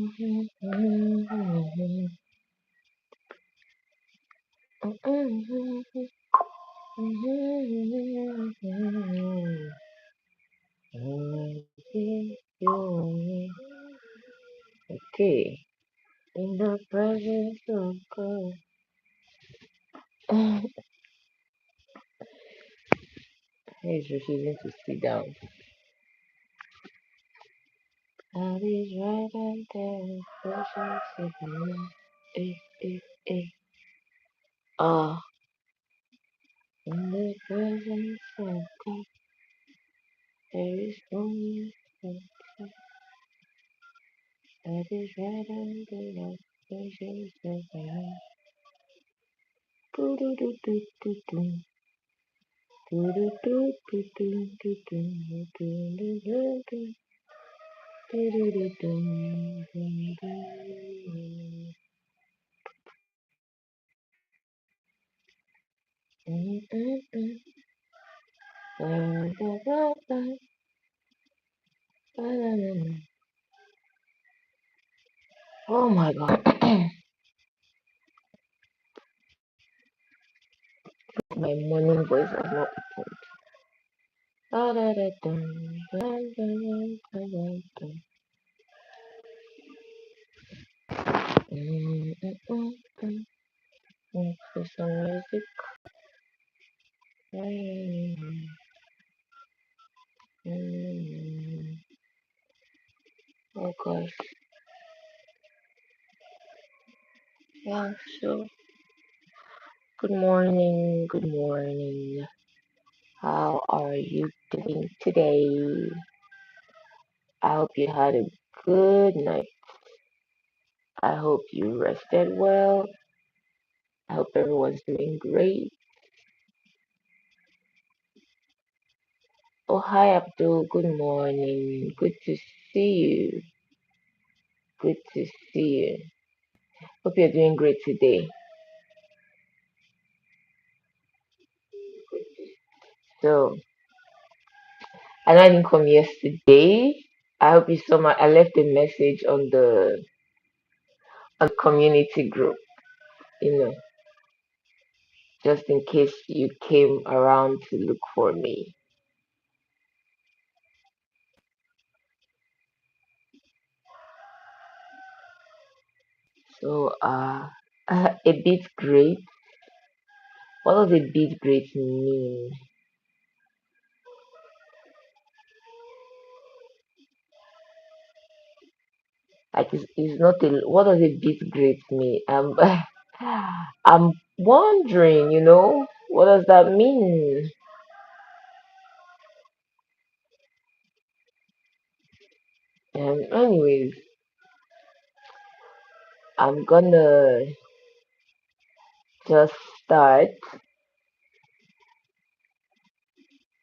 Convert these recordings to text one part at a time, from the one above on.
Okay, in the presence of God. He's refusing to sit down. God is right and there, precious of me. Eh, eh, eh. Ah, in the presence of God, there is fullness of joy. God is right and there, precious of me. Do do do do do do. Do do do do do do do do do do do. Do do do do do do. Mm, mm, mm. Ba, ba, ba, ba, ba, la, la, la. Oh my god. My morning voice has not opened. Da, da, da, dum, da, da, da, da, da, dum. Mm, mm, mm, mm. For some music. Mm, mm. Oh gosh. Yeah, so good morning, good morning. How are you doing today? I hope you had a good night. I hope you rested well. I hope everyone's doing great. Oh, hi, Abdul. Good morning. Good to see you. Good to see you. Hope you're doing great today. So, I know I didn't come yesterday. I hope you saw I left a message on community group, you know, just in case you came around to look for me. So, a bit great. What does a bit great mean? Like, it's not a. What does a bit great mean? I'm wondering. What does that mean? Anyways, I'm gonna just start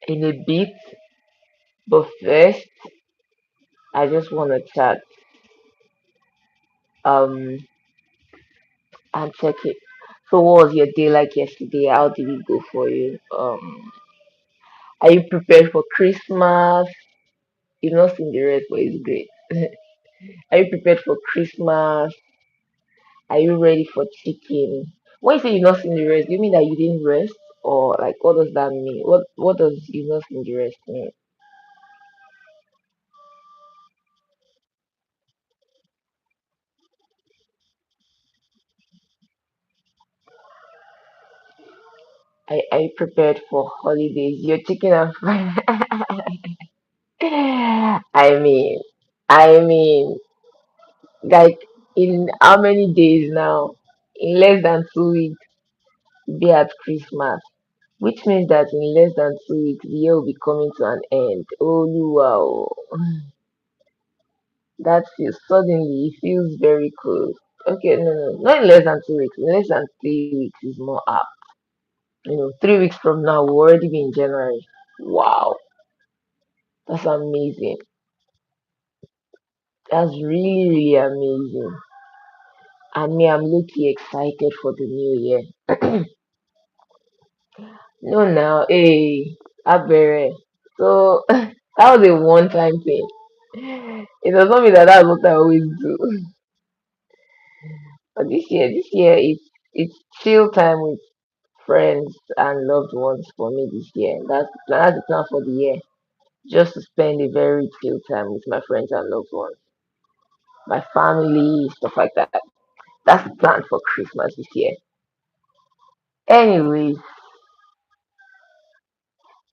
in a bit, but first, I just wanna chat. Um, and check it. So, what was your day like yesterday? How did it go for you? Are you prepared for Christmas? You've not seen the rest, but it's great. Are you prepared for Christmas? Are you ready for chicken? When you say you've not seen the rest, do you mean that you didn't rest? Or like what does that mean? What does you've not seen the rest mean? Are you prepared for holidays? You're chicken and fried. I mean I mean like in how many days now? In less than 2 weeks, be at Christmas. Which means that in less than 2 weeks, the year will be coming to an end. Oh, wow. That feels suddenly it feels very close. Okay, no, no, not in less than 2 weeks. In less than 3 weeks is more up. 3 weeks from now we'll already be in January. Wow, that's amazing. That's really, really amazing. And me, I'm looking excited for the new year. No, now, hey, Abere. So that was a one-time thing. It does not mean that that's what I always do. But this year it's chill time with friends and loved ones for me this year. That's the plan for the year. Just to spend a very chill time with my friends and loved ones, my family, stuff like that. That's the plan for Christmas this year. Anyways,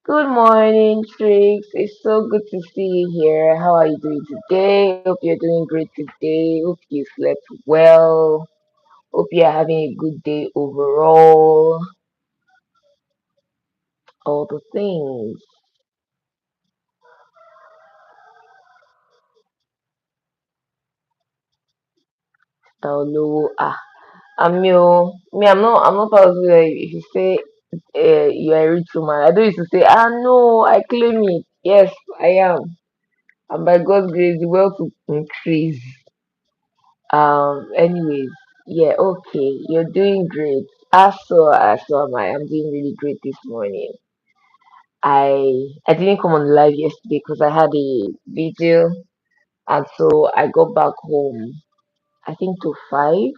good morning, Trix. It's so good to see you here. How are you doing today? Hope you're doing great today. Hope you slept well. Hope you're having a good day overall. All the things. Hello. I'm not part of it. Like, if you say you're a rich woman, I don't used to say, no, I claim it. Yes, I am. And by God's grace, the wealth will increase. Anyways, yeah, okay, you're doing great. As so am I. I'm doing really great this morning. I didn't come on live yesterday because I had a video, and so I got back home. I think to 5.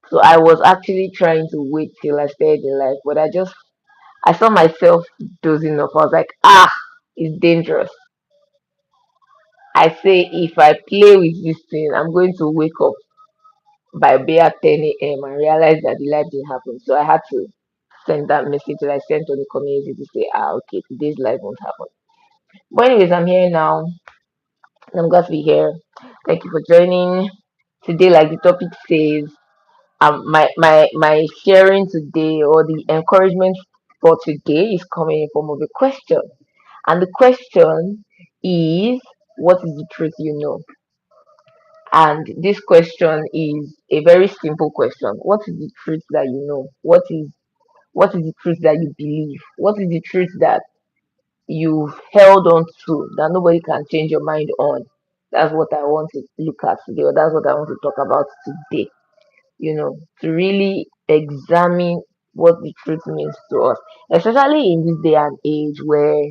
So I was actually trying to wait till I stayed in life, but I saw myself dozing off. I was like, it's dangerous. I say if I play with this thing, I'm going to wake up by bare 10 a.m. and realize that the life didn't happen. So I had to send that message that I sent to the community to say, okay, today's life won't happen. But anyways, I'm here now. And I'm glad to be here. Thank you for joining. Today, like the topic says, my sharing today or the encouragement for today is coming in form of a question. And the question is, what is the truth you know? And this question is a very simple question. What is the truth that you know? What is the truth that you believe? What is the truth that you've held on to that nobody can change your mind on? That's what I want to look at today, or that's what I want to talk about today. To really examine what the truth means to us, especially in this day and age where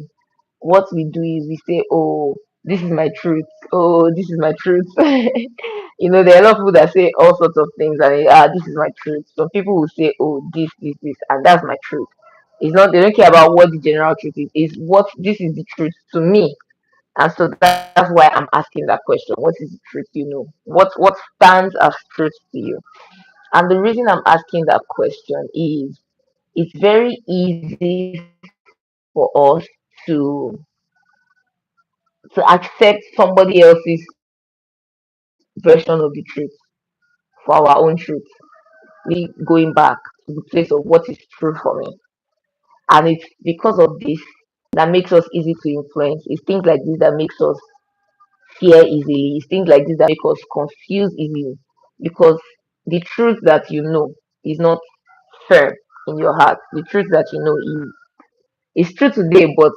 what we do is we say, oh, this is my truth. Oh, this is my truth. There are a lot of people that say all sorts of things and this is my truth. Some people will say, oh, this, and that's my truth. It's not, they don't care about what the general truth is. It's what this is the truth to me. And so that's why I'm asking that question. What is the truth you know? What stands as truth to you? And the reason I'm asking that question is it's very easy for us to to accept somebody else's version of the truth for our own truth. We going back to the place of what is true for me. And it's because of this that makes us easy to influence. It's things like this that makes us fear easily. It's things like this that make us confuse easily. Because the truth that you know is not firm in your heart. The truth that you know is true today, but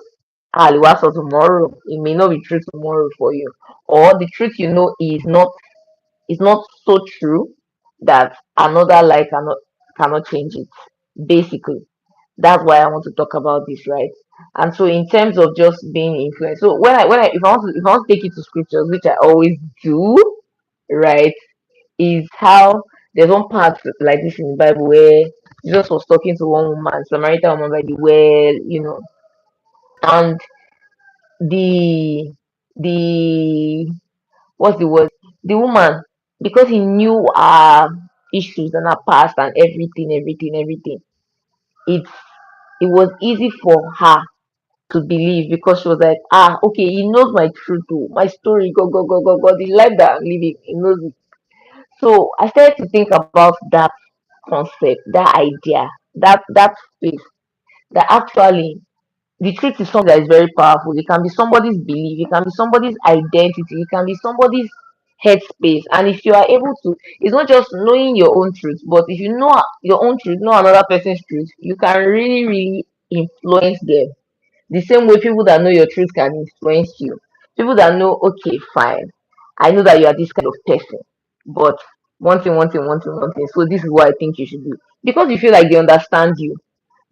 for tomorrow. It may not be true tomorrow for you. Or the truth you know is not so true that another lie cannot change it. Basically, that's why I want to talk about this, right? And so, in terms of just being influenced, so when I if I want to take it to scriptures, which I always do, right, is how there's one part like this in the Bible where Jesus was talking to one woman, Samaritan woman by the well, and the the what's the word? The woman, because he knew her issues and her past and everything, it it was easy for her to believe because she was like, okay, he knows my truth, too, my story, go, the life that I'm living, he knows it. So I started to think about that concept, that idea, that space, that actually the truth is something that is very powerful. It can be somebody's belief, it can be somebody's identity, it can be somebody's headspace. And if you are able to, it's not just knowing your own truth, but if you know your own truth, know another person's truth, you can really, really influence them. The same way people that know your truth can influence you. People that know, okay, fine, I know that you are this kind of person, but one thing. So this is what I think you should do. Because you feel like they understand you,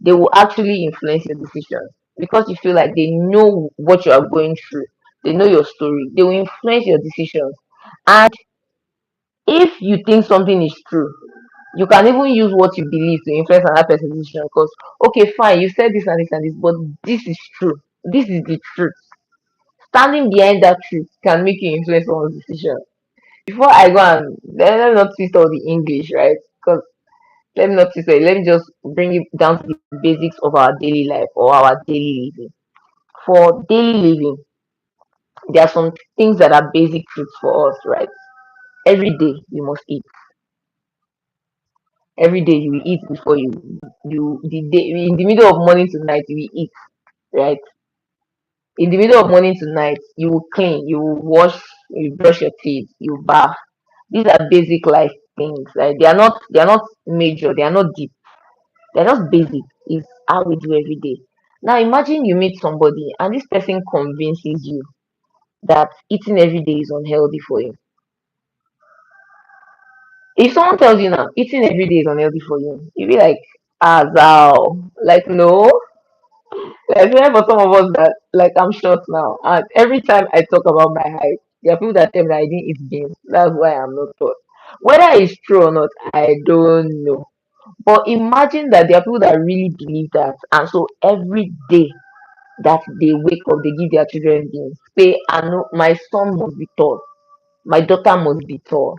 they will actually influence your decisions because you feel like they know what you are going through, they know your story, they will influence your decisions. And if you think something is true, You can even use what you believe to influence another person's decision. Because okay, fine, you said this and this and this, but this is true. This is the truth. Standing behind that truth can make you influence someone's decision. Before I go and let me not twist all the English, right? Because let me not twist it. Let me just bring it down to the basics of our daily life or our daily living. For daily living, there are some things that are basic truths for us, right? Every day you must eat. Every day you will eat before you the day in the middle of morning to night you will eat, right? In the middle of morning to night you will clean, you will wash, you brush your teeth, you bath. These are basic life things, right? They are not major, they are not deep, they're just basic. It's how we do every day. Now imagine you meet somebody and this person convinces you that eating every day is unhealthy for you. If someone tells you now eating every day is unhealthy for you, you'll be like, ah, thou. Like, no. Like, for some of us that, like, I'm short now. And every time I talk about my height, there are people that tell me that I didn't eat beans. That's why I'm not tall. Whether it's true or not, I don't know. But imagine that there are people that really believe that. And so every day that they wake up, they give their children beans. Say, I know my son must be tall. My daughter must be tall.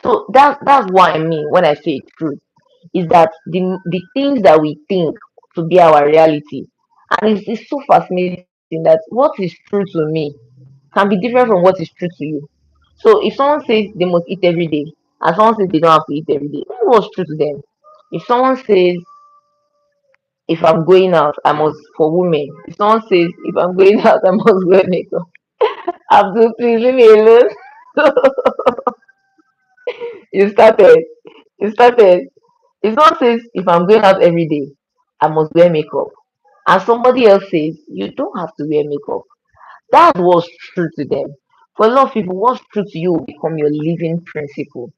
So that's what I mean when I say truth. Is that the things that we think to be our reality, and it's so fascinating that what is true to me can be different from what is true to you. So if someone says they must eat every day and someone says they don't have to eat every day, that's what's true to them. If someone says if I'm going out I must, for women, if someone says if I'm going out I must wear makeup, Abdul, please leave me alone. you started you started If someone says if I'm going out every day, I must wear makeup, and somebody else says you don't have to wear makeup, that's what's true to them. For a lot of people, what's true to you will become your living principle.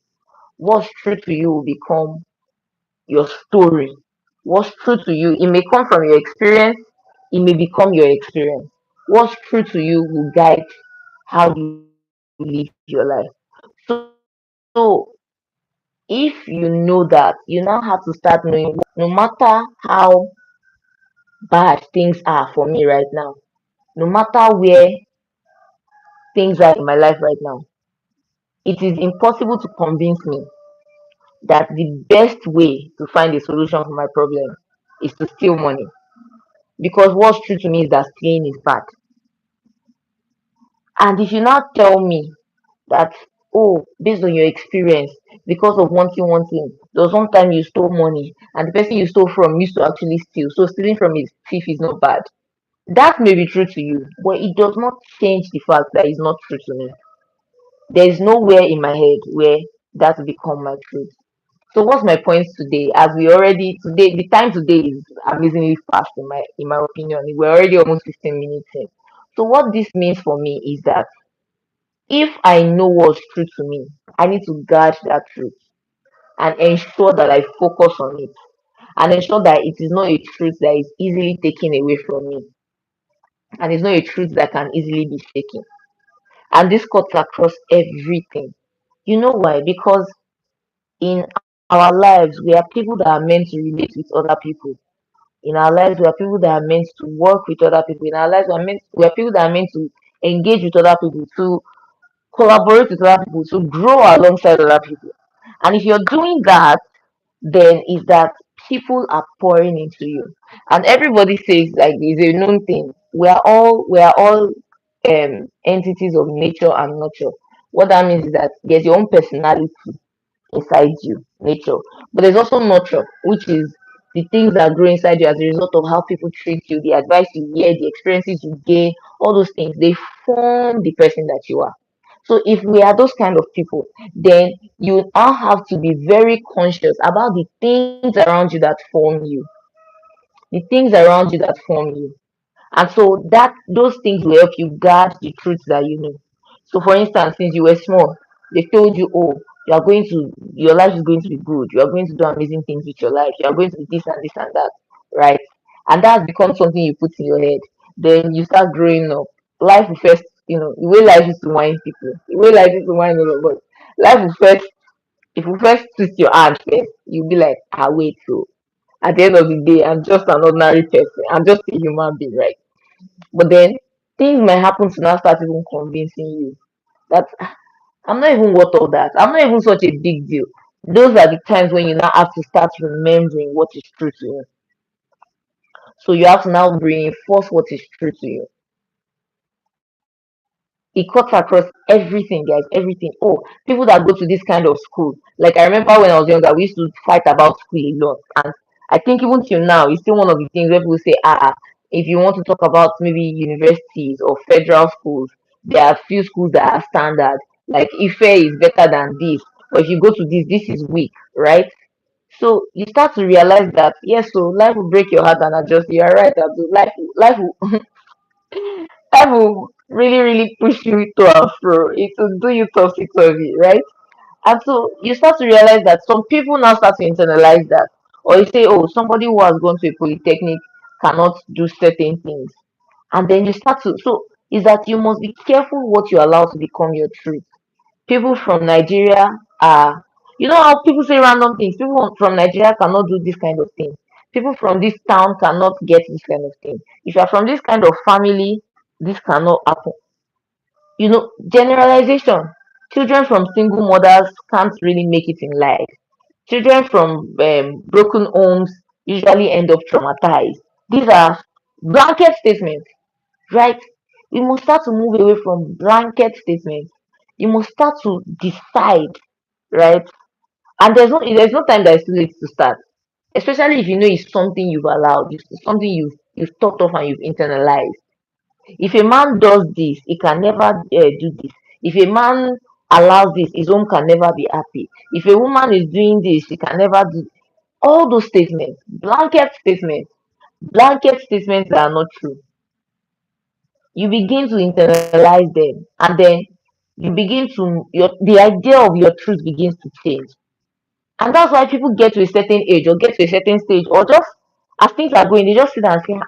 What's true to you will become your story. What's true to you, it may come from your experience, it may become your experience. What's true to you will guide how you live your life. So if you know that, you now have to start knowing no matter how bad things are for me right now, no matter where things are in my life right now, it is impossible to convince me that the best way to find a solution for my problem is to steal money. Because what's true to me is that stealing is bad. And if you now tell me that, oh, based on your experience, because of one thing, there was one time you stole money and the person you stole from used to actually steal. So stealing from a thief is not bad. That may be true to you, but it does not change the fact that it's not true to me. There is nowhere in my head where that will become my truth. So what's my point today? As we already today, the time today is amazingly fast in my opinion. We're already almost 15 minutes in. So what this means for me is that if I know what's true to me, I need to guard that truth and ensure that I focus on it and ensure that it is not a truth that is easily taken away from me and it's not a truth that can easily be shaken. And this cuts across everything. You know why? Because in our lives, we are people that are meant to relate with other people. In our lives, we are people that are meant to work with other people. In our lives, we are people that are meant to engage with other people, to collaborate with other people, to grow alongside other people. And if you're doing that, then is that people are pouring into you. And everybody says like it's a known thing. We are all entities of nature and nurture. What that means is that there's your own personality inside you, nature. But there's also nurture, which is the things that grow inside you as a result of how people treat you, the advice you hear, the experiences you gain, all those things, they form the person that you are. So if we are those kind of people, then you now have to be very conscious about the things around you that form you, the things around you that form you. And so that those things will help you guard the truth that you know. So for instance, since you were small, they told you, oh, your life is going to be good. You are going to do amazing things with your life. You are going to do this and this and that, right? And that's become something you put in your head. Then you start growing up. Life will first, the way life is to wind people, the way life is to wind all of us. Life will first If you first twist your hand first, you'll be like, ah, wait, so at the end of the day, I'm just an ordinary person. I'm just a human being, right? But then things might happen to now start even convincing you that I'm not even worth all that. I'm not even such a big deal. Those are the times when you now have to start remembering what is true to you. So you have to now reinforce what is true to you. It cuts across everything, guys, everything. Oh, people that go to this kind of school. Like I remember when I was younger, we used to fight about school a lot. And I think even till now, it's still one of the things where people say, if you want to talk about maybe universities or federal schools, there are few schools that are standard. Like Ife is better than this. Or if you go to this is weak, right? So you start to realize that yes, so life will break your heart and adjust. You are right, Abdul. Life will Life will really push you to and fro. It will do you topsy turvy, right? And so you start to realize that some people now start to internalize that. Or you say, oh, somebody who has gone to a polytechnic cannot do certain things. And then you start to, so is that you must be careful what you allow to become your truth. People from Nigeria are, you know how people say random things. People from Nigeria cannot do this kind of thing. People from this town cannot get this kind of thing. If you're from this kind of family, this cannot happen. Generalization. Children from single mothers can't really make it in life. Children from broken homes usually end up traumatized. These are blanket statements, right? You must start to move away from blanket statements. You must start to decide, right? And there's no time that is too late to start. Especially if you know it's something you've allowed, it's something you've thought of and you've internalized. If a man does this, he can never do this. If a man allows this, his home can never be happy. If a woman is doing this, she can never do all those statements, blanket statements that are not true. You begin to internalize them, and then the idea of your truth begins to change. And that's why people get to a certain age or get to a certain stage, or just as things are going, they just sit down and say,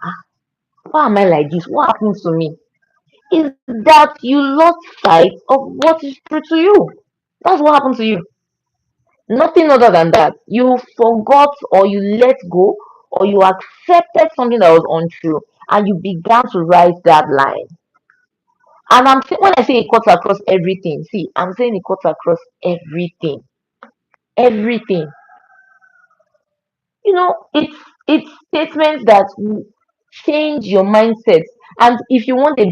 why am I like this? What happened to me? Is that you lost sight of what is true to you. That's what happened to you. Nothing other than that. You forgot or you let go or you accepted something that was untrue and you began to write that line. And when I say it cuts across everything, see, I'm saying it cuts across everything. Everything. It's statements that will change your mindset. And if you want the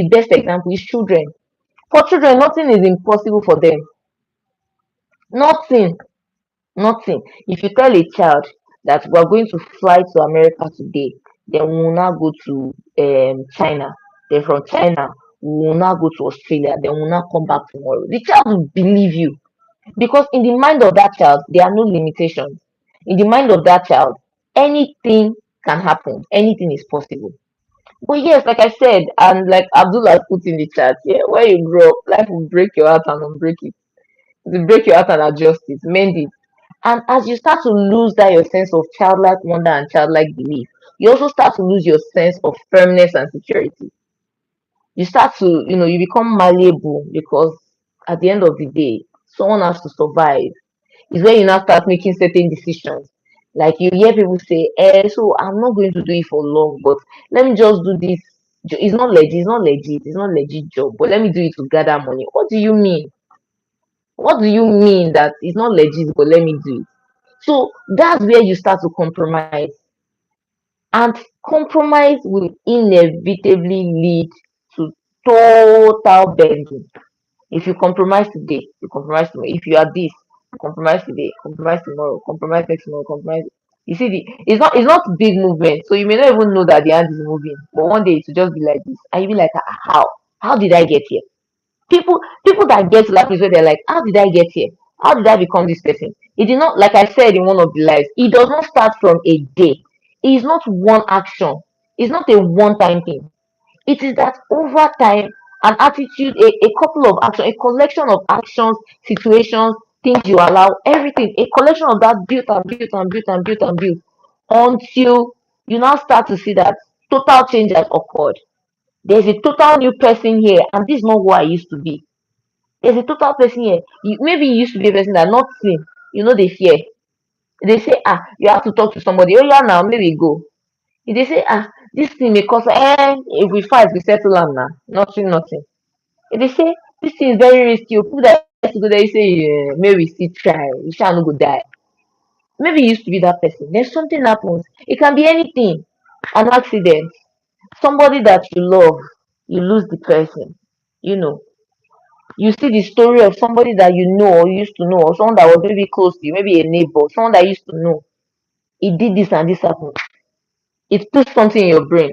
best example is children. For children, nothing is impossible for them. Nothing, nothing. If you tell a child that we're going to fly to America today, then we will now go to China. Then from China, we will now go to Australia. Then we will now come back tomorrow. The child will believe you because in the mind of that child, there are no limitations. In the mind of that child, anything can happen. Anything is possible. But yes, like I said, and like Abdullah put in the chat, yeah, where you grow up, life will break your heart and unbreak it. To break your heart and adjust it, mend it. And as you start to lose that your sense of childlike wonder and childlike belief, you also start to lose your sense of firmness and security. You start to, you become malleable because at the end of the day, someone has to survive. It's when you now start making certain decisions. Like you hear people say, so I'm not going to do it for long, but let me just do this. It's not legit job, but let me do it to gather money. What do you mean? What do you mean that it's not legit, but let me do it? So that's where you start to compromise. And compromise will inevitably lead to total bending. If you compromise today, you compromise tomorrow. If you are this, compromise today, compromise tomorrow, compromise next tomorrow, compromise. You see, it's not big movement, so you may not even know that the hand is moving. But one day it will just be like this, and you be like, how? How did I get here? People that get to that place where they're like, how did I get here? How did I become this person? It did not, like I said in one of the lives, it does not start from a day. It is not one action. It's not a one-time thing. It is that over time, an attitude, a couple of actions, a collection of actions, situations, things you allow, everything, a collection of that built and built and built and built and built until you now start to see that total change has occurred. There's a total new person here, and this is not who I used to be. There's a total person here. Maybe you used to be a person that not seen. They fear. They say, you have to talk to somebody. Oh, yeah, now, maybe go. If they say, this thing may cause, if we fight, we settle am now. Nothing, nothing. If they say, this thing is very risky, people that used to go there, you say, maybe we still try, we shall not go die. Maybe you used to be that person. Then something happens. It can be anything. An accident. Somebody that you love, you lose the person. You know. You see the story of somebody that you know or used to know, or someone that was maybe close to you, maybe a neighbor, someone that used to know. He did this and this happened. It puts something in your brain.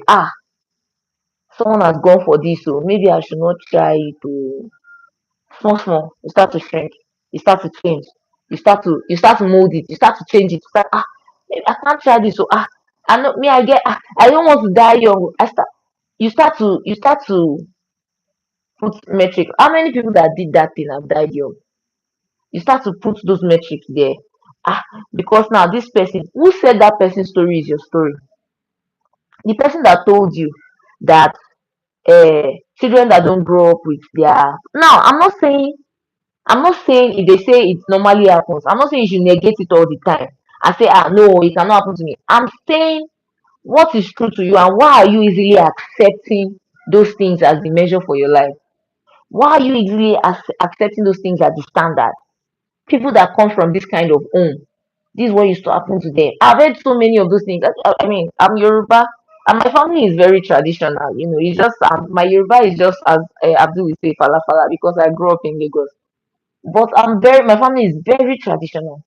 Someone has gone for this, so maybe I should not try to small small. You start to shrink, you start to change, you start to mold it, you start to change it. You start, maybe I can't try this. So I know me, I don't want to die young. You start to put metric. How many people that did that thing have died young? You start to put those metrics there. Because now this person who said that person's story is your story. The person that told you that children that don't grow up with their now I'm not saying if they say it normally happens, I'm not saying you should negate it all the time and say, no, it cannot happen to me. I'm saying what is true to you, and why are you easily accepting those things as the measure for your life? Why are you easily accepting those things as the standard? People that come from this kind of home, this is what used to happen to them. I've heard so many of those things. I mean, I'm Yoruba, and my family is very traditional. It's just my Yoruba is just as Abdul will say falafala because I grew up in Lagos. But my family is very traditional.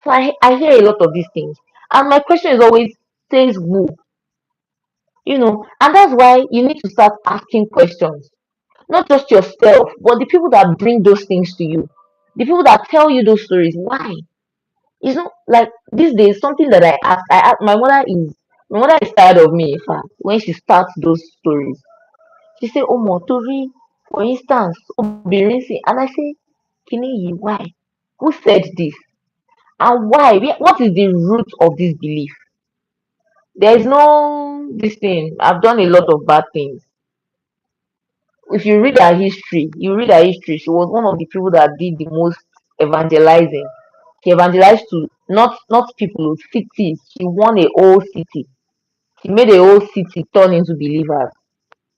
So I hear a lot of these things. And my question is always, says who? And that's why you need to start asking questions. Not just yourself, but the people that bring those things to you. The people that tell you those stories. Why? It's not like these days, something that I ask my mother is tired of me, in fact, when she starts those stories. She say, "Oh Motori, for instance, Obirinsi," and I say, Kini, why? Who said this? And why? What is the root of this belief? There is no this thing. I've done a lot of bad things. If you read her history, she was one of the people that did the most evangelizing. She evangelized to not people, cities. She won a whole city. She made a whole city turn into believers.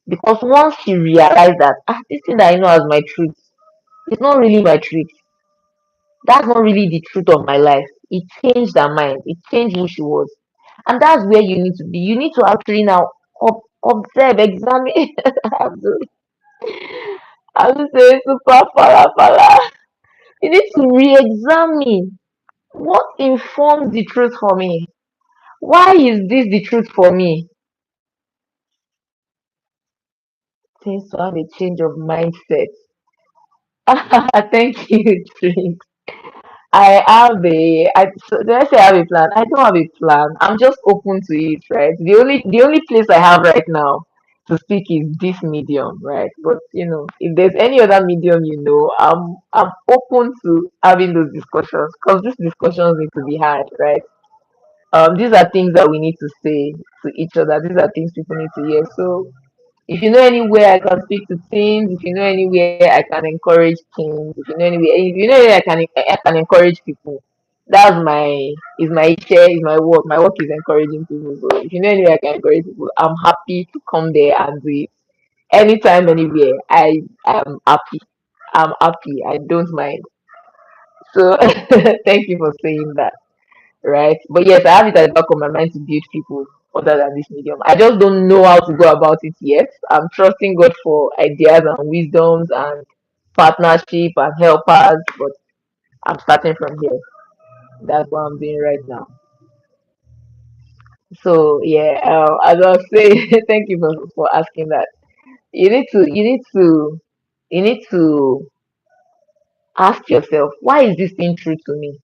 Because once she realized that this thing that I know as my truth, it's not really my truth. That's not really the truth of my life. It changed her mind. It changed who she was. And that's where you need to be. You need to actually now observe, examine. I would say super fala. You need to re-examine what informs the truth for me. Why is this the truth for me? Seems to have a change of mindset. Thank you, Tree. Did I say I have a plan? I don't have a plan. I'm just open to it, right? The only place I have right now to speak is this medium, right? But if there's any other medium, I'm open to having those discussions because these discussions need to be had, right? These are things that we need to say to each other. These are things people need to hear. So if you know anywhere I can speak to teams, if you know anywhere I can encourage teams, if you know anywhere I can encourage people. That's my is my share, is my work. My work is encouraging people. So if you know anywhere I can encourage people, I'm happy to come there and do it. Anytime, anywhere. I am happy. I'm happy. I don't mind. So thank you for saying that. Right? But yes, I have it at the back of my mind to build people other than this medium. I just don't know how to go about it yet. I'm trusting God for ideas and wisdoms and partnership and helpers, but I'm starting from here. That's what I'm doing right now. So yeah, as I was saying, thank you for asking that. You need to ask yourself, why is this thing true to me?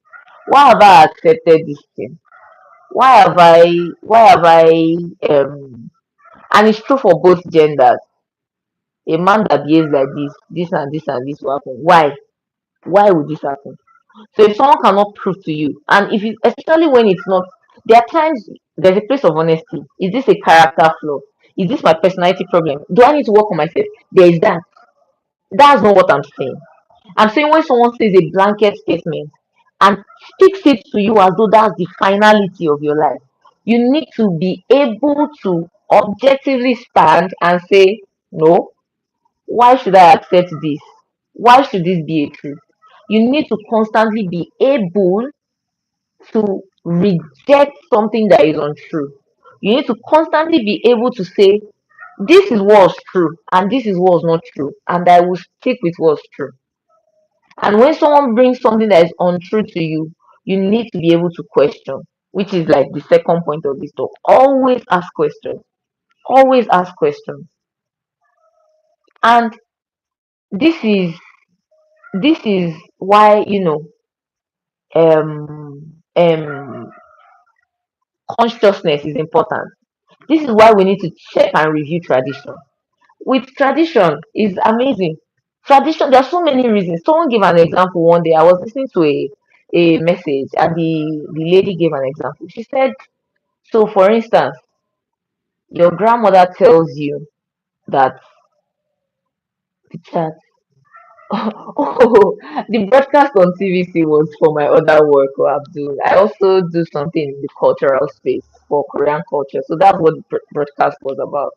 Why have I accepted this thing? Why have I and it's true for both genders. A man that behaves like this and this and this will happen. Why would this happen? So if someone cannot prove to you, and if you, especially when it's not, there are times there's a place of honesty. Is this a character flaw? Is this my personality problem? Do I need to work on myself? There is that. That's not what I'm saying. I'm saying when someone says a blanket statement and speaks it to you as though that's the finality of your life, you need to be able to objectively stand and say, no, why should I accept this? Why should this be a truth? You need to constantly be able to reject something that is untrue. You need to constantly be able to say, this is what's true and this is what's not true, and I will stick with what's true. And when someone brings something that is untrue to you, you need to be able to question, which is like the second point of this talk. Always ask questions. Always ask questions. And this is why um consciousness is important. This is why we need to check and review tradition. With tradition is amazing. Tradition, there are so many reasons. Someone gave an example one day. I was listening to a message and the lady gave an example. She said, so for instance, your grandmother tells you that the chat oh, the broadcast on TVC was for my other work, Abdul. I also do something in the cultural space for Korean culture. So that's what the broadcast was about.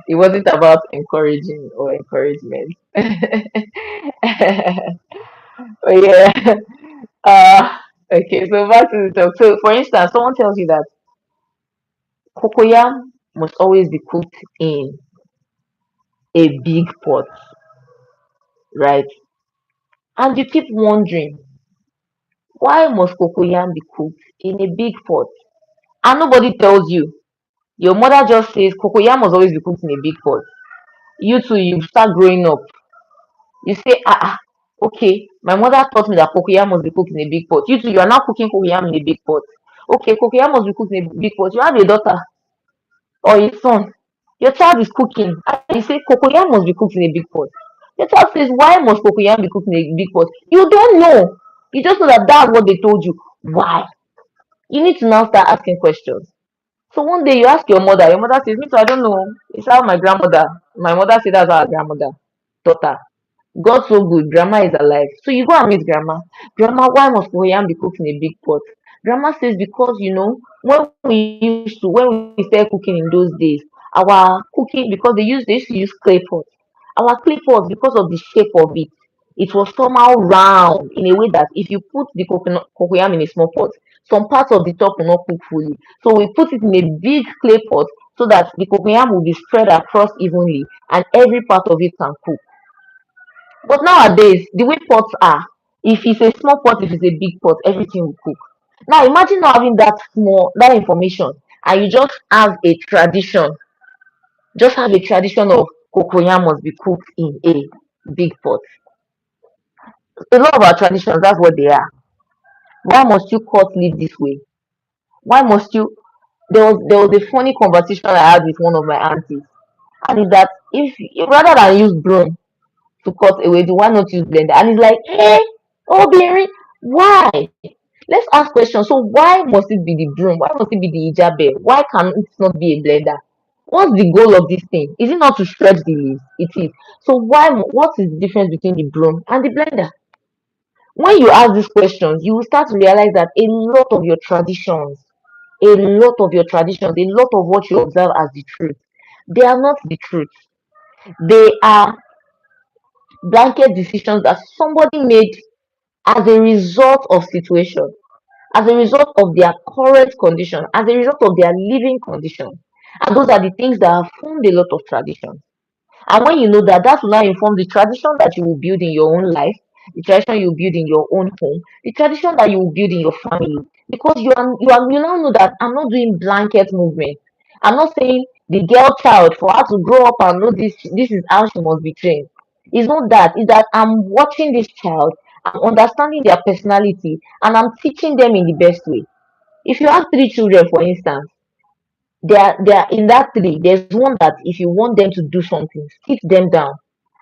It wasn't about encouraging or encouragement. But yeah. Okay, so back to the talk. So for instance, someone tells you that cocoyam must always be cooked in a big pot, right? And you keep wondering, why must cocoyam be cooked in a big pot? And nobody tells you. Your mother just says cocoyam must always be cooked in a big pot. You too, you start growing up. You say, okay, my mother taught me that cocoyam must be cooked in a big pot. You too, you are now cooking cocoyam in a big pot. Okay, cocoyam must be cooked in a big pot. You have a daughter or a son. Your child is cooking. And you say cocoyam must be cooked in a big pot. Your child says, why must cocoyam be cooked in a big pot? You don't know. You just know that that's what they told you. Why? You need to now start asking questions. So one day you ask your mother says, me too, I don't know. It's how my mother said that's how her grandmother taught her. God so good, grandma is alive. So you go and meet grandma. Grandma, why must Korean be cooked in a big pot? Grandma says because when we started cooking in those days, our cooking because they used to use clay pots. Our clay pots, because of the shape of it, it was somehow round in a way that if you put the cocoyam in a small pot, some parts of the top will not cook fully. So we put it in a big clay pot so that the cocoyam will be spread across evenly and every part of it can cook. But nowadays, the way pots are, if it's a small pot, if it's a big pot, everything will cook. Now imagine not having that information, and you just have a tradition of cocoyam must be cooked in a big pot. A lot of our traditions, that's what they are. Why must you cut leaf this way? Why must you? There was a funny conversation I had with one of my aunties, and is that if rather than use broom to cut away, do why not use blender? And it's like, oh, Barry, why? Let's ask questions. So why must it be the broom? Why must it be the hijabe? Why can it not be a blender? What's the goal of this thing? Is it not to stretch the leaves? It is. So what is the difference between the broom and the blender? When you ask these questions, you will start to realize that a lot of what you observe as the truth, they are not the truth. They are blanket decisions that somebody made as a result of situation, as a result of their current condition, as a result of their living condition. And those are the things that have formed a lot of traditions. And when you know that, that will now inform the tradition that you will build in your own life, the tradition you build in your own home, the tradition that you will build in your family. Because you now know that I'm not doing blanket movement. I'm not saying the girl child for her to grow up and know this is how she must be trained. It's not that. It's that I'm watching this child, I'm understanding their personality, and I'm teaching them in the best way. If you have three children, for instance, they are in that three. There's one that if you want them to do something, sit them down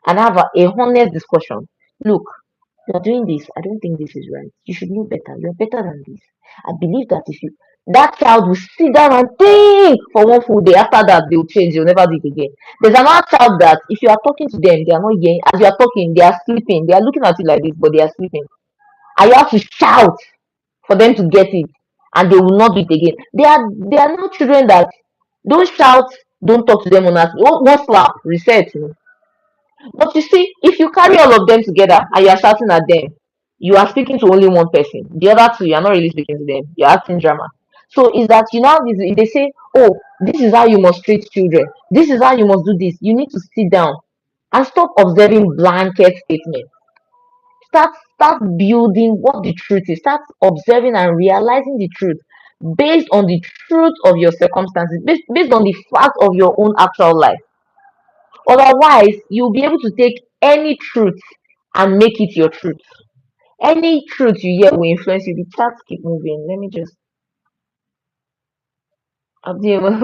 and have a honest discussion. Look, you're doing this. I don't think this is right. You should know better. You're better than this. I believe that if you That child will sit down and think for one full day. After that, they'll change, they'll never do it again. There's another child that if you are talking to them, they are not hearing. As you are talking, they are sleeping. They are looking at you like this, but they are sleeping. And you have to shout for them to get it, and they will not do it again. They are not children that don't shout, don't talk to them on us. One slap, reset. But you see, if you carry all of them together and you are shouting at them, you are speaking to only one person. The other two, you are not really speaking to them. You're acting drama. So is that you now they say, oh, this is how you must treat children. This is how you must do this. You need to sit down and stop observing blanket statements. Start building what the truth is. Start observing and realizing the truth based on the truth of your circumstances, based on the fact of your own actual life. Otherwise, you'll be able to take any truth and make it your truth. Any truth you hear will influence you. The chat keep moving. Let me just. I'll be able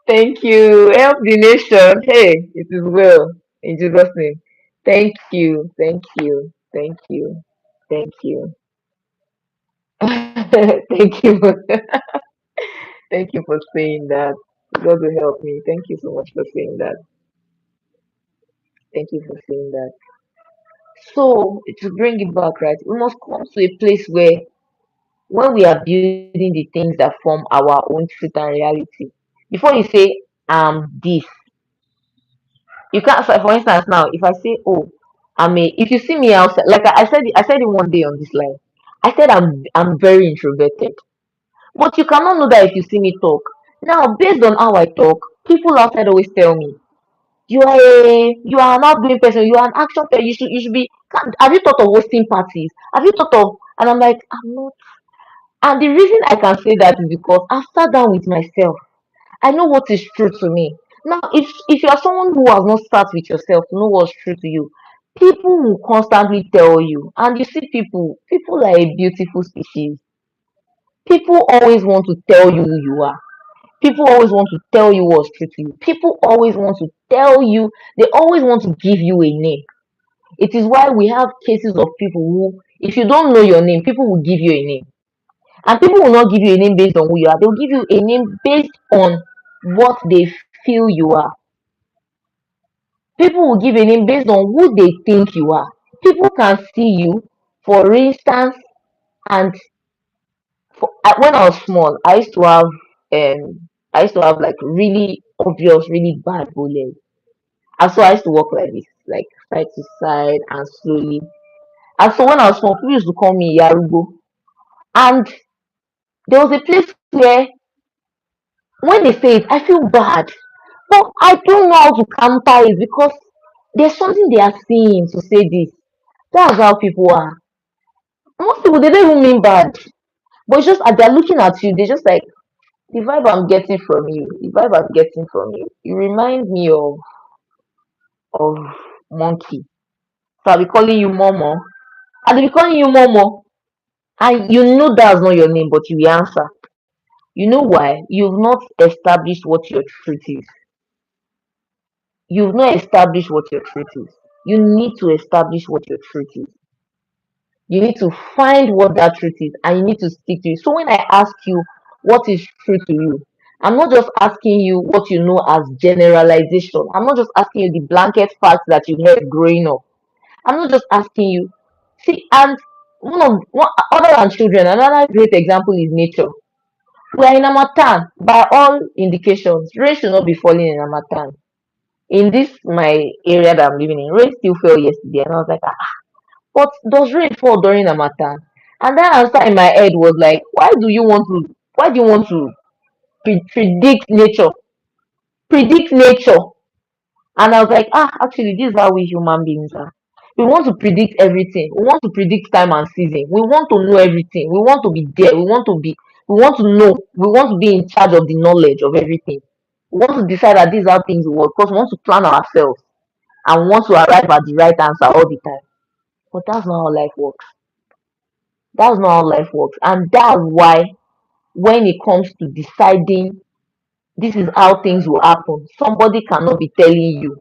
Thank you. Help the nation. Hey, it is well. In Jesus' name. Thank you. Thank you. Thank you. Thank you. Thank you. Thank you for saying that. God will help me. Thank you so much for saying that. Thank you for saying that. So to bring it back, right, we must come to a place where when we are building the things that form our own truth and reality, before you say this, you can't. So for instance, now if I say, oh, if you see me outside, like I said it one day on this line, I said I'm very introverted, but you cannot know that if you see me talk. Now, based on how I talk, people outside always tell me, you are an outgoing person, you are an action person, you should be. Have you thought of hosting parties? Have you thought of? And I'm like, I'm not. And the reason I can say that is because I've sat down with myself. I know what is true to me. Now, if you are someone who has not sat with yourself to know what's true to you, people will constantly tell you. And you see, people are a beautiful species. People always want to tell you who you are. People always want to tell you what's true to you. People always want to tell you. They always want to give you a name. It is why we have cases of people who, if you don't know your name, people will give you a name. And people will not give you a name based on who you are. They'll give you a name based on what they feel you are. People will give a name based on who they think you are. People can see you, for instance, and when I was small, I used to have like really obvious, really bad bullies. And so I used to walk like this, like side to side and slowly. And so when I was small, people used to call me Yarugo. And there was a place where when they say it, I feel bad. But I don't know how to counter it because there's something they are seeing to say this. That's how people are. Most people they don't even mean bad. But it's just as they're looking at you, they just like the vibe I'm getting from you, the vibe I'm getting from you. You remind me of monkey. So I'll be calling you Momo. I'll be calling you Momo. And you know that's not your name, but you will answer. You know why? You've not established what your truth is. You've not established what your truth is. You need to establish what your truth is. You need to find what that truth is and you need to stick to it. So when I ask you what is true to you, I'm not just asking you what you know as generalization. I'm not just asking you the blanket facts that you heard growing up. I'm not just asking you. See, and other than children, another great example is nature. We are in Amatan. By all indications, rain should not be falling in Amatan. In this my area that I'm living in, rain still fell yesterday, and I was like, but does rain fall during Harmattan? And that answer in my head was like, why do you want to predict nature? Predict nature. And I was like, actually, this is how we human beings are. We want to predict everything. We want to predict time and season. We want to know everything. We want to be there. We want to know. We want to be in charge of the knowledge of everything. We want to decide that these are things we work because we want to plan ourselves and we want to arrive at the right answer all the time. But that's not how life works. That's not how life works. And that's why when it comes to deciding this is how things will happen, somebody cannot be telling you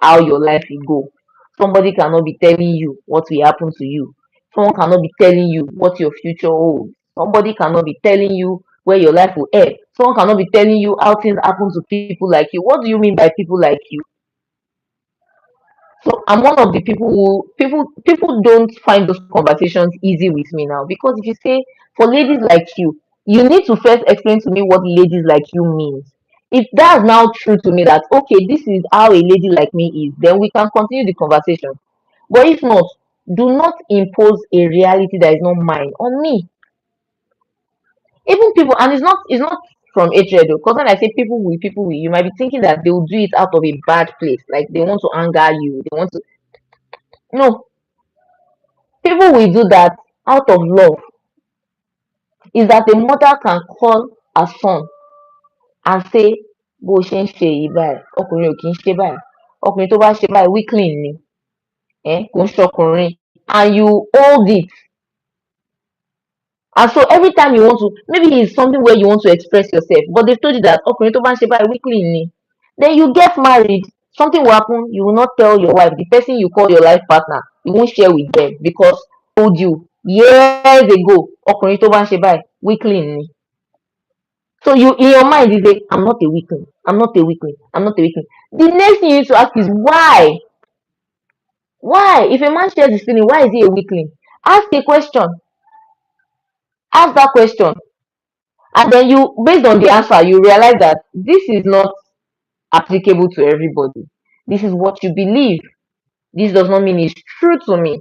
how your life will go. Somebody cannot be telling you what will happen to you. Someone cannot be telling you what your future holds. Somebody cannot be telling you where your life will end. Someone cannot be telling you how things happen to people like you. What do you mean by people like you? So I'm one of the people who people don't find those conversations easy with me now, because if you say for ladies like you need to first explain to me what ladies like you means. If that's now true to me that okay, this is how a lady like me is, then we can continue the conversation. But if not, do not impose a reality that is not mine on me. Even people, and it's not from hatred though, because when I say people will, you might be thinking that they will do it out of a bad place, like they want to anger you, they want to. No, people will do that out of love. Is that a mother can call her son and say bó o ṣe ń ṣe yìí báyìí ọkùnrin ò kì í ṣe báyìí, ọkùnrin tó bá ṣe báyìí weakling ni, kò ń ṣọkùnrin, and you hold it. And so every time you want to, maybe it's something where you want to express yourself, but they've told you that ọkùnrin tó bá ń ṣe báyìí weakling ni, then you get married, something will happen, you will not tell your wife, the person you call your life partner, you won't share with them because told you years ago ọkùnrin tó bá ń ṣe báyìí weakling ni. So you in your mind you say, I'm not a weakling, I'm not a weakling, I'm not a weakling. The next thing you need to ask is why? Why? If a man shares his feeling, why is he a weakling? Ask a question. Ask that question. And then you, based on the answer, you realize that this is not applicable to everybody. This is what you believe. This does not mean it's true to me.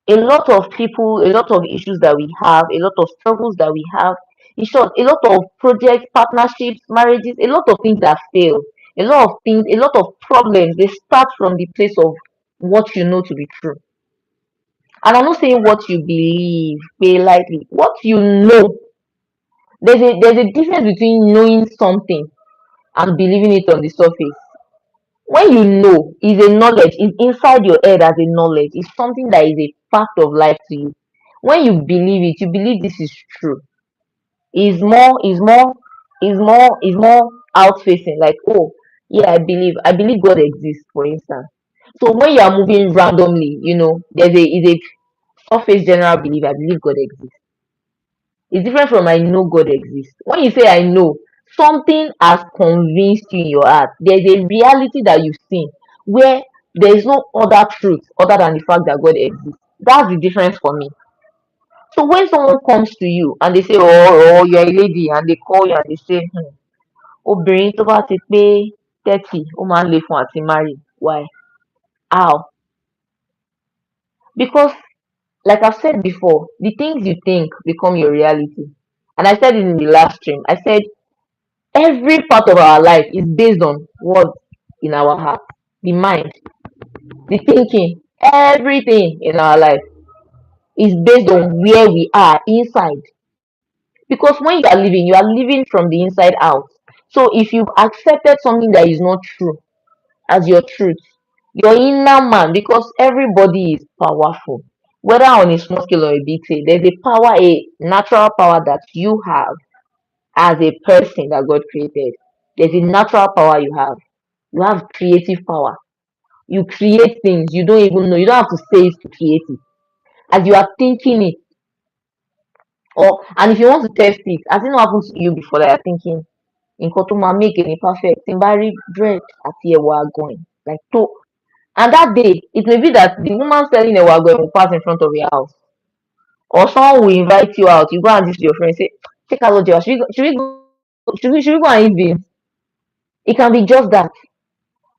A lot of people, a lot of issues that we have, a lot of struggles that we have, in short, a lot of projects, partnerships, marriages, a lot of things that fail, a lot of things, a lot of problems, they start from the place of what you know to be true. And I'm not saying what you believe, pay lightly. What you know. There's a difference between knowing something and believing it on the surface. When you know, is a knowledge, is inside your head as a knowledge, it's something that is a fact of life to you. When you believe it, you believe this is true. Is more out facing, like, oh yeah, I believe God exists, for instance. So when you are moving randomly, there's a is a surface general belief, I believe God exists. It's different from I know God exists. When you say I know, something has convinced you in your heart. There's a reality that you've seen where there is no other truth other than the fact that God exists. That's the difference for me. So when someone comes to you and they say, oh, you're a lady, and they call you and they say, obìnrin tó bá ti pé 30, ó máa ń le fún àti marry. Why? How? Because, like I've said before, the things you think become your reality. And I said it in the last stream. I said every part of our life is based on what's in our heart, the mind, the thinking, everything in our life is based on where we are inside. Because when you are living from the inside out. So if you've accepted something that is not true as your truth, your inner man, because everybody is powerful, whether on a small scale or a big scale, there's a power, a natural power that you have as a person that God created. There's a natural power you have. You have creative power. You create things you don't even know. You don't have to say it to create it. As you are thinking it, and if you want to test it, has it not happened to you before that you're thinking, nǹkan tó máa make any perfect, tí n bá rí bread àti ẹ̀wà àgọ̀yìn, like to, and that day it may be that the woman selling ẹ̀wà àgọ̀yìn will pass in front of your house, or someone will invite you out, you go and visit your friend, say, take a look, should we go and eat beans? It can be just that.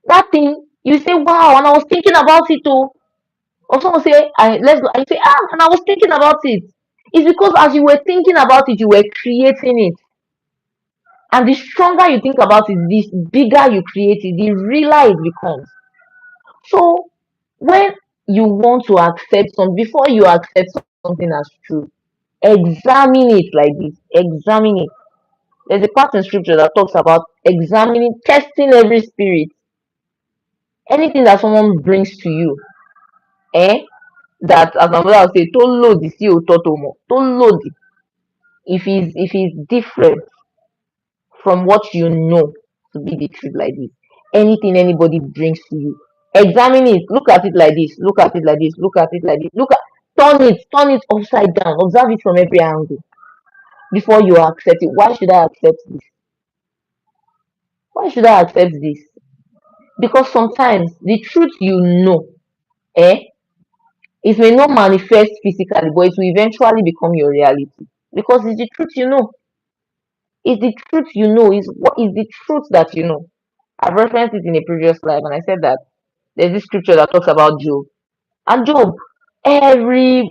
That thing, you say, wow, and I was thinking about it too. Or someone say, let's go. I say, and I was thinking about it. It's because as you were thinking about it, you were creating it. And the stronger you think about it, the bigger you create it, the realer it becomes. So when you want to accept something, before you accept something as true, examine it like this. Examine it. There's a part in scripture that talks about examining, testing every spirit. Anything that someone brings to you, that as my mother would say, tó lòdì sí òótọ́ tó mọ̀, tó lòdì. If it's different from what you know to be the truth like this, anything anybody brings to you, examine it, look at it like this, look at it like this, look at it like this, turn it upside down, observe it from every angle before you accept it. Why should I accept this? Why should I accept this? Because sometimes the truth eh, it may not manifest physically, but it will eventually become your reality. Because it's the truth you know. It's the truth you know. Is what is the truth that you know. I've referenced it in a previous live, and I said that there's this scripture that talks about Job. And Job, every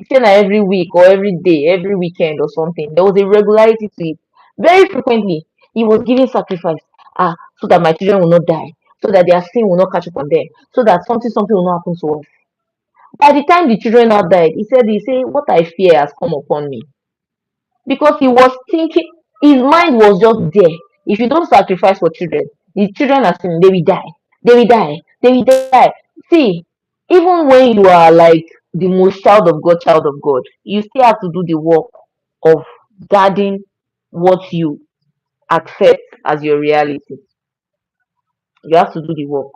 week or every day, every weekend or something, there was a regularity to it. Very frequently, he was giving sacrifice. So that my children will not die, so that their sin will not catch up on them, so that something will not happen to us. By the time the children now died, he said, what I fear has come upon me. Because he was thinking, his mind was just there. If you don't sacrifice for children, the children are saying they will die, they will die, they will die. See, even when you are like the most child of God, you still have to do the work of guarding what you accept as your reality. You have to do the work.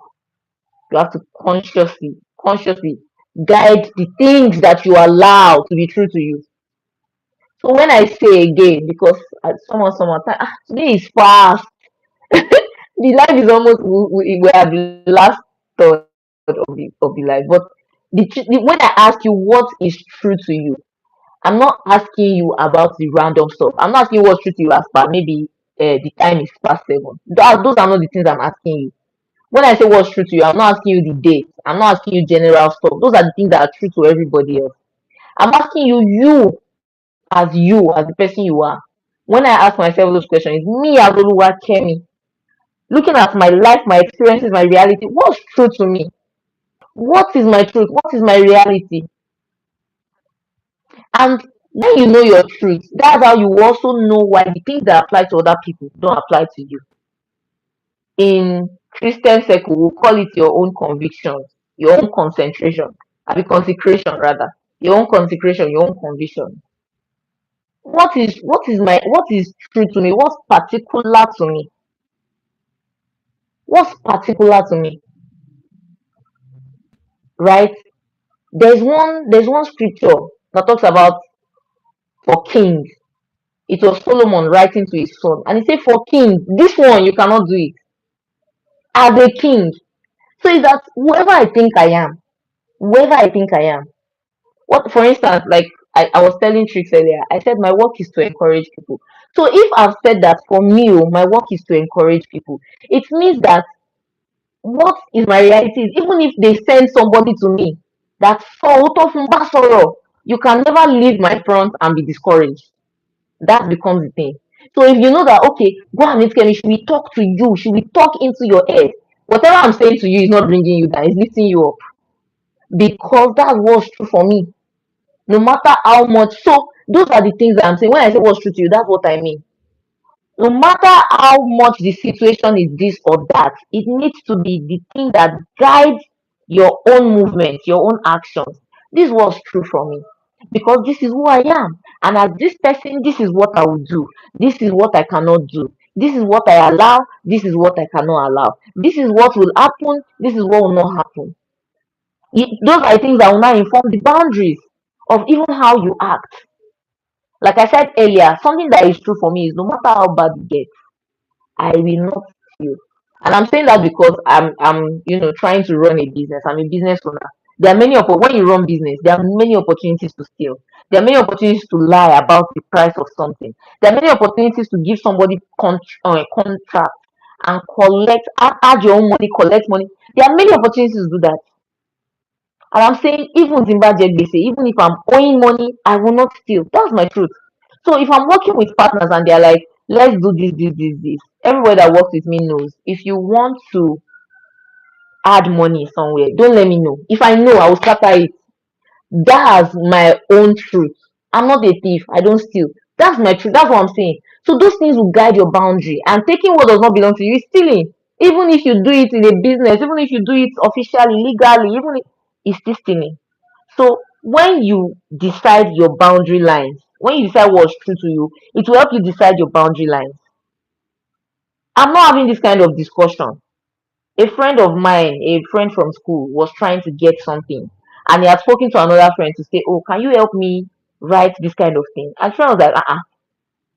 You have to consciously guide the things that you allow to be true to you. So when I say again, because someone time, today is fast. The life is almost we are the last third of the life. But when I ask you what is true to you, I'm not asking you about the random stuff. I'm not asking you what's true to you as per maybe the time is past 7. Those are not the things I'm asking you. When I say what's true to you, I'm not asking you the date. I'm not asking you general stuff. Those are the things that are true to everybody else. I'm asking you, as the person you are. When I ask myself those questions, it's me as Oluwa Kemi, looking at my life, my experiences, my reality. What's true to me? What is my truth? What is my reality? And when you know your truth, that's how you also know why the things that apply to other people don't apply to you. In Christian circle, we'll call it your own convictions, your own concentration, I mean consecration rather, your own consecration, your own conviction. What is true to me? What's particular to me? What's particular to me? Right? There's one scripture that talks about for kings. It was Solomon writing to his son, and he said, for kings, this one you cannot do it as a king. So is that whoever I think I am. What, for instance, like I was telling Tricks earlier, I said my work is to encourage people. So if I've said that for me, my work is to encourage people, it means that what is my reality is, even if they send somebody to me that you can never leave my front and be discouraged. That becomes the thing. So if you know that, okay, go and meet Kemi, she will talk to you, she will talk into your head. Whatever I'm saying to you is not bringing you down, it's lifting you up. Because that was true for me. No matter how much. So those are the things that I'm saying. When I say what's true to you, that's what I mean. No matter how much the situation is this or that, it needs to be the thing that guides your own movement, your own actions. This was true for me because this is who I am. And as this person, this is what I will do. This is what I cannot do. This is what I allow. This is what I cannot allow. This is what will happen. This is what will not happen. Those are things that will now inform the boundaries of even how you act. Like I said earlier, something that is true for me is no matter how bad it gets, I will not steal. And I'm saying that because I'm trying to run a business. I'm a business owner. There are when you run business, there are many opportunities to steal. There are many opportunities to lie about the price of something. There are many opportunities to give somebody a contract and add your own money, collect money. There are many opportunities to do that. And I'm saying, even Zimbabwe, they say, even if I'm owing money, I will not steal. That's my truth. So if I'm working with partners and they're like, let's do this, everybody that works with me knows if you want to add money somewhere, don't let me know. If I know, I will scatter it. That's my own truth. I'm not a thief. I don't steal. That's my truth. That's what I'm saying. So those things will guide your boundary. And taking what does not belong to you is stealing. Even if you do it in a business, even if you do it officially, legally, even if it's still stealing. So when you decide your boundary lines, when you decide what's true to you, it will help you decide your boundary lines. I'm not having this kind of discussion. A friend of mine, a friend from school, was trying to get something. and he had spoken to another friend to say, oh, can you help me write this kind of thing? And friend was like,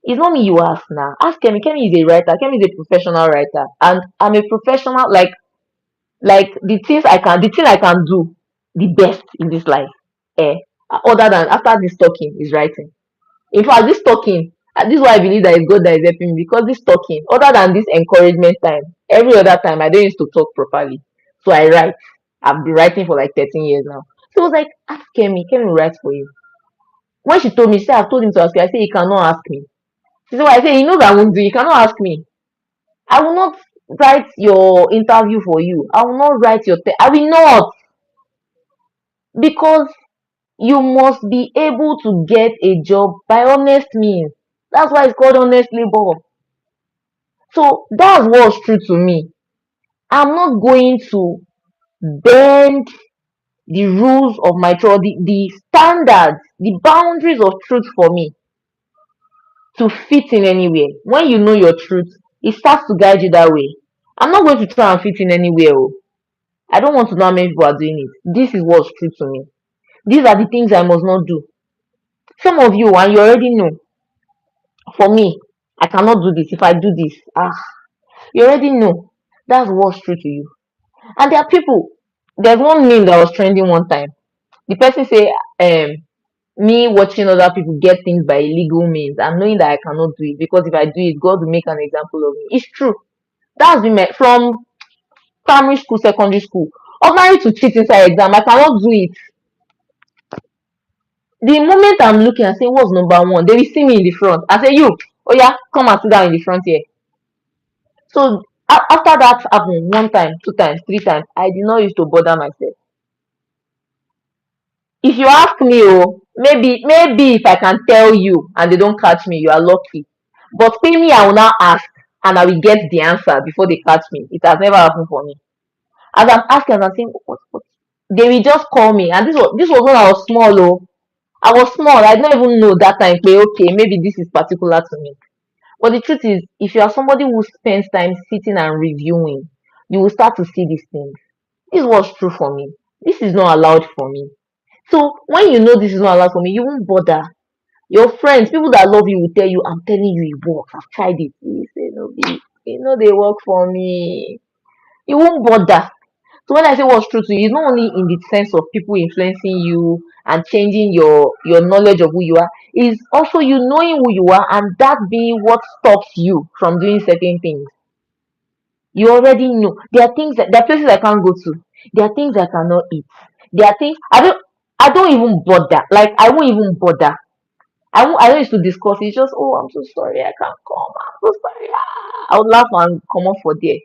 it's not me you ask now. Ask Kemi. Kemi is a writer. Kemi is a professional writer, and I'm a professional. Like the thing I can do the best in this life, eh, other than after this talking is writing. In fact, this talking, this is why I believe that it's God that is helping me, because this talking, other than this encouragement time, every other time I don't used to talk properly. So I write. I've been writing for like 13 years now. So it was like, ask Kemi. Kemi will write for you. When she told me, she said, I've told him to ask you. I said, he cannot ask me. She said, well, I said, he knows I won't do it. He cannot ask me. I will not write your interview for you. I will not write your I will not, because you must be able to get a job by honest means. That's why it's called honest labor. So that's what's true to me. I'm not going to bend the rules of my truth, the standards, the boundaries of truth for me to fit in anywhere. When you know your truth, it starts to guide you that way. I'm not going to try and fit in anywhere. Oh. I don't want to know how many people are doing it. This is what's true to me. These are the things I must not do. Some of you, and you already know, for me, I cannot do this. If I do this, you already know that's what's true to you. And there are people, there's one meme that was trending one time. The person say, me watching other people get things by illegal means and knowing that I cannot do it, because if I do it, God will make an example of me. It's true. That's been from primary school, secondary school. Ordinary to cheat inside exam, I cannot do it. The moment I'm looking and saying what's number one, they will see me in the front. I say, you, oh yeah, come and sit down in the front here. So after that happened one time, two times, three times, I did not used to bother myself. If you ask me, oh, maybe if I can tell you and they don't catch me, you are lucky. But me, I will now ask and I will get the answer before they catch me. It has never happened for me. As I'm asking, as I'm saying, what? They will just call me. And this was when I was small, oh. I was small. I didn't even know that time. Okay, maybe this is particular to me. But the truth is, if you are somebody who spends time sitting and reviewing, you will start to see these things. This was true for me. This is not allowed for me. So when you know this is not allowed for me, you won't bother. Your friends, people that love you, will tell you, "I'm telling you, it works. I've tried it." You say, "No, they work for me." You won't bother. So when I say what's true to you, it's not only in the sense of people influencing you and changing your knowledge of who you are, it's also you knowing who you are, and that being what stops you from doing certain things. You already know. There are places I can't go to. There are things I cannot eat. There are things I don't even bother. Like I won't even bother. I don't used to discuss it. It's just, oh, I'm so sorry, I can't come. I'm so sorry. I would laugh and come off for there.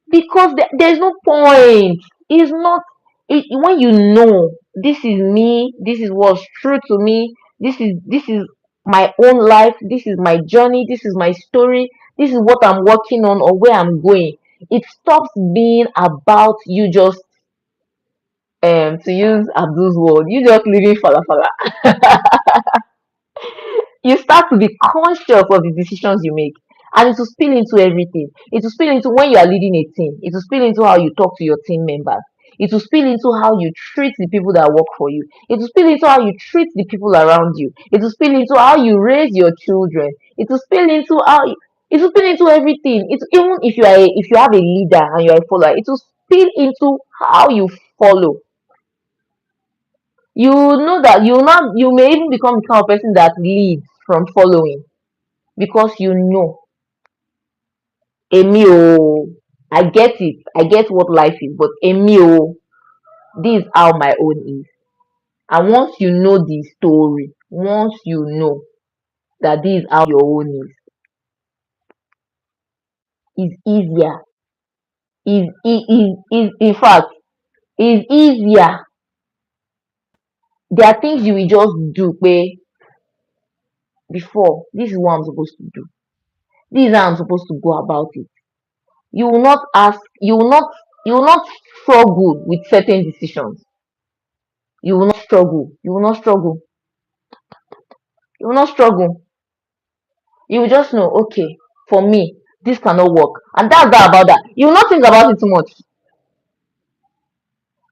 Because there's no point. It's not when you know this is me, this is what's true to me, this is my own life, this is my journey, this is my story, this is what I'm working on or where I'm going. It stops being about you just to use Abdul's word, you just living falafala. You start to be conscious of the decisions you make, and it will spill into everything. It will spill into when you are leading a team. It will spill into how you talk to your team members. It will spill into how you treat the people that work for you. It will spill into how you treat the people around you. It will spill into how you raise your children. It will spill into it will spill into everything. It's even if you have a leader and you are a follower, it will spill into how you follow. You know that you may even become the kind of person that leads from following, because you know, Emi o, I get what life is, but Emi o, this is how my own is. And once you know the story, once you know that this is how your own is, it's easier. Is in fact, it's easier. There are things you will just do pé before. This is what I'm supposed to do. This is how I'm supposed to go about it. You will not ask, you will not struggle with certain decisions. You will not struggle. You will not struggle. You will not struggle. You will just know, okay, for me, this cannot work. And that's that about that. You will not think about it too much.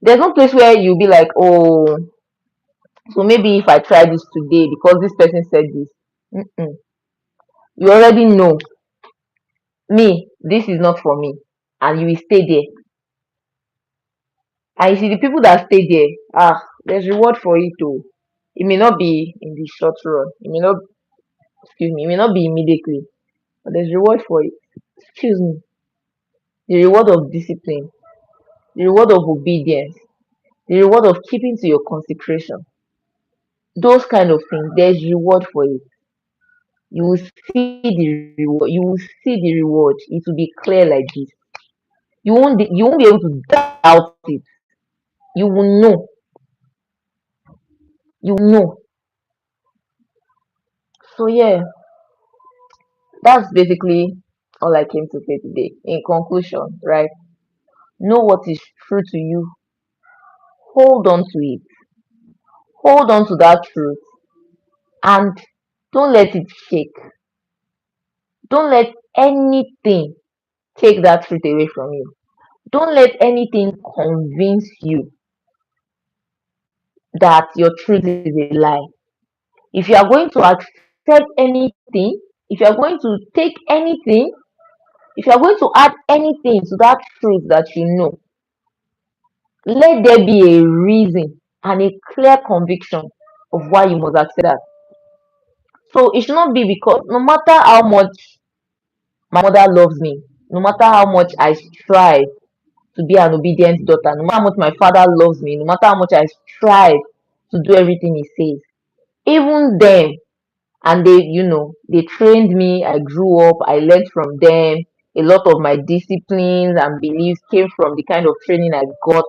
There's no place where you'll be like, oh, so maybe if I try this today because this person said this. Mm-mm. You already know me, this is not for me, and you will stay there. And you see the people that stay there, there's reward for it too. It may not be in the short run. It may not, excuse me, it may not be immediately, but there's reward for it. Excuse me. The reward of discipline, the reward of obedience, the reward of keeping to your consecration. Those kind of things, there's reward for it. You will see the reward. You will see the reward. It will be clear like this. You won't be able to doubt it. You will know. You will know. So yeah, that's basically all I came to say today. In conclusion, right? Know what is true to you. Hold on to it. Hold on to that truth and don't let it shake. Don't let anything take that truth away from you. Don't let anything convince you that your truth is a lie. If you are going to accept anything, if you are going to take anything, if you are going to add anything to that truth that you know, let there be a reason and a clear conviction of why you must accept that. So it should not be because no matter how much my mother loves me, no matter how much I strive to be an obedient daughter, no matter how much my father loves me, no matter how much I strive to do everything he says, even then, and they trained me, I grew up, I learned from them. A lot of my disciplines and beliefs came from the kind of training I got.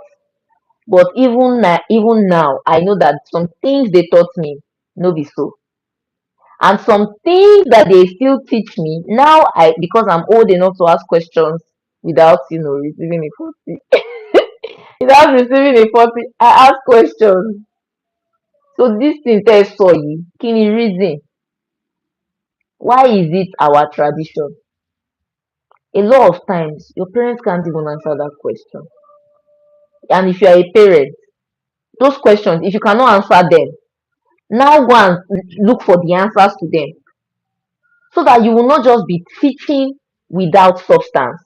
But even now, I know that some things they taught me no be so, and some things that they still teach me now. I because I'm old enough to ask questions without receiving a 40. Without receiving a 40, I ask questions. So this thing tells you, can you reason? Why is it our tradition? A lot of times, your parents can't even answer that question. And if you are a parent, those questions, if you cannot answer them, now go and look for the answers to them so that you will not just be teaching without substance.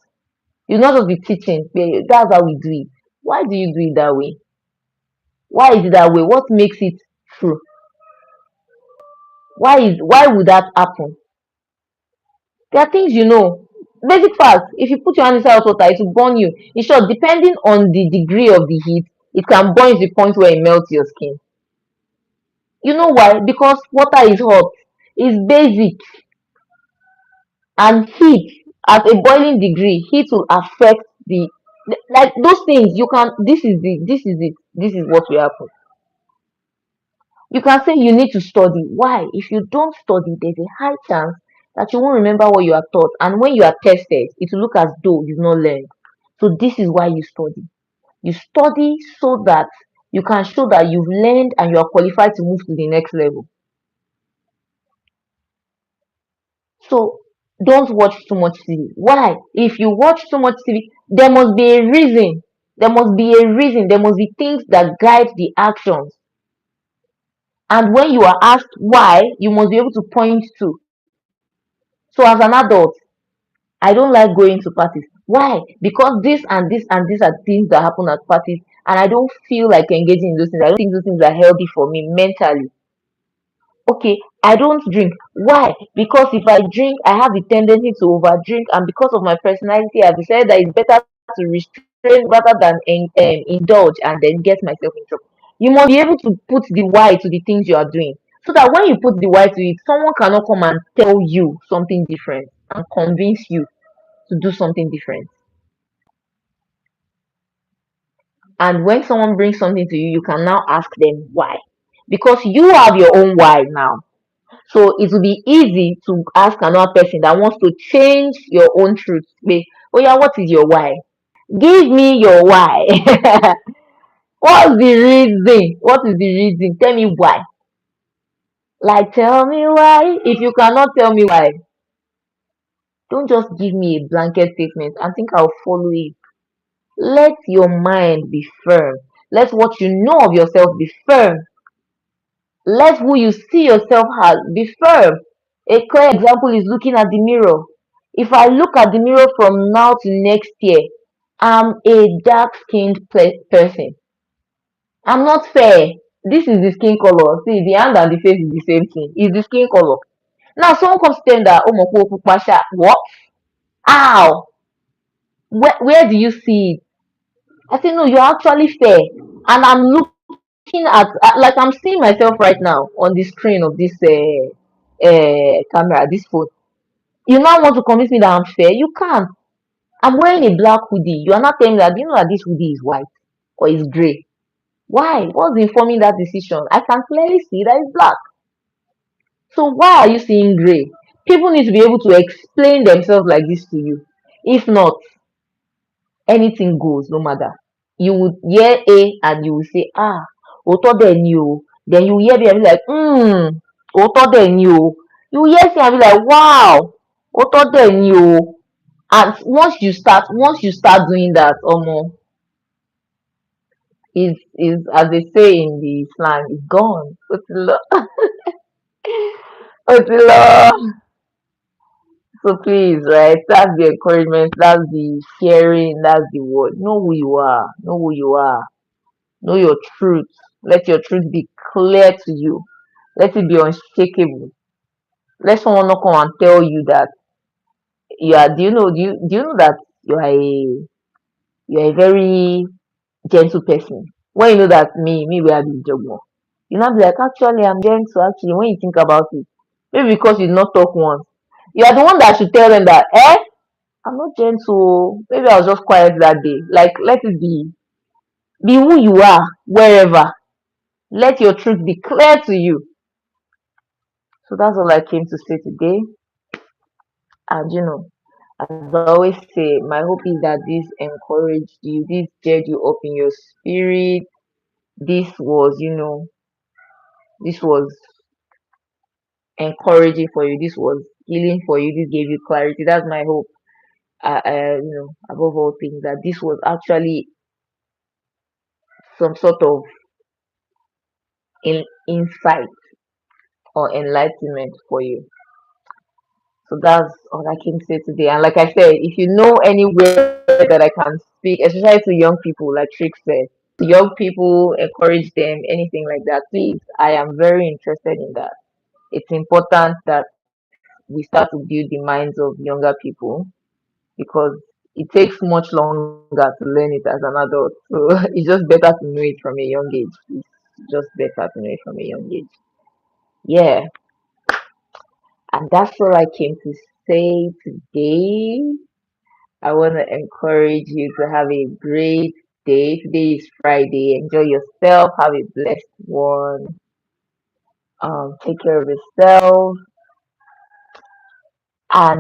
You will not just be teaching. That's how we do it. Why do you do it that way? Why is it that way? What makes it true? Why would that happen? There are things you know. Basic facts. If you put your hand inside hot water, it will burn you. In short, depending on the degree of the heat, it can burn to the point where it melts your skin. You know why? Because water is hot. It's basic. And heat at a boiling degree, heat will affect like those things. You can this is what will happen. You can say you need to study. Why? If you don't study, there's a high chance that you won't remember what you are taught. And when you are tested, it will look as though you've not learned. So this is why you study. You study so that you can show that you've learned and you are qualified to move to the next level. So don't watch too much TV. Why? If you watch too much TV, there must be a reason. There must be a reason. There must be things that guide the actions. And when you are asked why, you must be able to point to. So as an adult, I don't like going to parties. Why? Because this and this and these are things that happen at parties, and I don't feel like engaging in those things. I don't think those things are healthy for me mentally. Okay, I don't drink. Why? Because if I drink, I have the tendency to overdrink, and because of my personality, I've decided that it's better to restrain rather than indulge and then get myself in trouble. You must be able to put the why to the things you are doing, so that when you put the why to it, someone cannot come and tell you something different and convince you to do something different. And when someone brings something to you, you can now ask them why, because you have your own why now. So it will be easy to ask another person that wants to change your own truth. Oh yeah, what is your why? Give me your why. What's the reason? What is the reason? Tell me why. Like, tell me why. If you cannot tell me why, don't just give me a blanket statement and think I'll follow it. Let your mind be firm. Let what you know of yourself be firm. Let who you see yourself as be firm. A clear example is looking at the mirror. If I look at the mirror from now to next year, I'm a dark skinned person. I'm not fair. This is the skin color. See, the hand and the face is the same thing. It's the skin color. Now, someone comes to tell me that, oh, Moko Pasha, what? How? Where do you see it? I say, no, you're actually fair. And I'm looking at, like, I'm seeing myself right now on the screen of this camera, this phone. You now want to convince me that I'm fair? You can't. I'm wearing a black hoodie. You are not telling me that, do you know that this hoodie is white or is gray? Why? What's informing that decision? I can clearly see that it's black. So why are you seeing gray? People need to be able to explain themselves like this to you. If not, anything goes, no matter. You would hear A and you will say, ah, Oto then you. Then you hear B and be like, Oto then you. You hear C and be like, wow, Oto then you. And once you start doing that, is as they say in the slang, it's gone. Otilo, Otilo. So please, right? That's the encouragement. That's the sharing. That's the word. Know who you are. Know who you are. Know your truth. Let your truth be clear to you. Let it be unshakable. Let someone not come and tell you that you are. Do you know that you are a you are a very gentle person? When you know that me we are the job. You not be like, actually I'm gentle. Actually, when you think about it, maybe because you did not talk once, you are the one that should tell them that, I'm not gentle. Maybe I was just quiet that day. Like, let it be. Be who you are wherever. Let your truth be clear to you. So that's all I came to say today. And as I always say, my hope is that this encouraged you, this stirred you up in your spirit. This was, this was encouraging for you. This was healing for you. This gave you clarity. That's my hope. Above all things, that this was actually some sort of insight or enlightenment for you. So that's all I can say today. And like I said, if you know anywhere that I can speak, especially to young people, like Trick said, to young people, encourage them, anything like that, please. I am very interested in that. It's important that we start to build the minds of younger people because it takes much longer to learn it as an adult. So it's just better to know it from a young age. It's just better to know it from a young age. Yeah. And that's all I came to say today. I want to encourage you to have a great day. Today is Friday. Enjoy yourself. Have a blessed one. Take care of yourself. And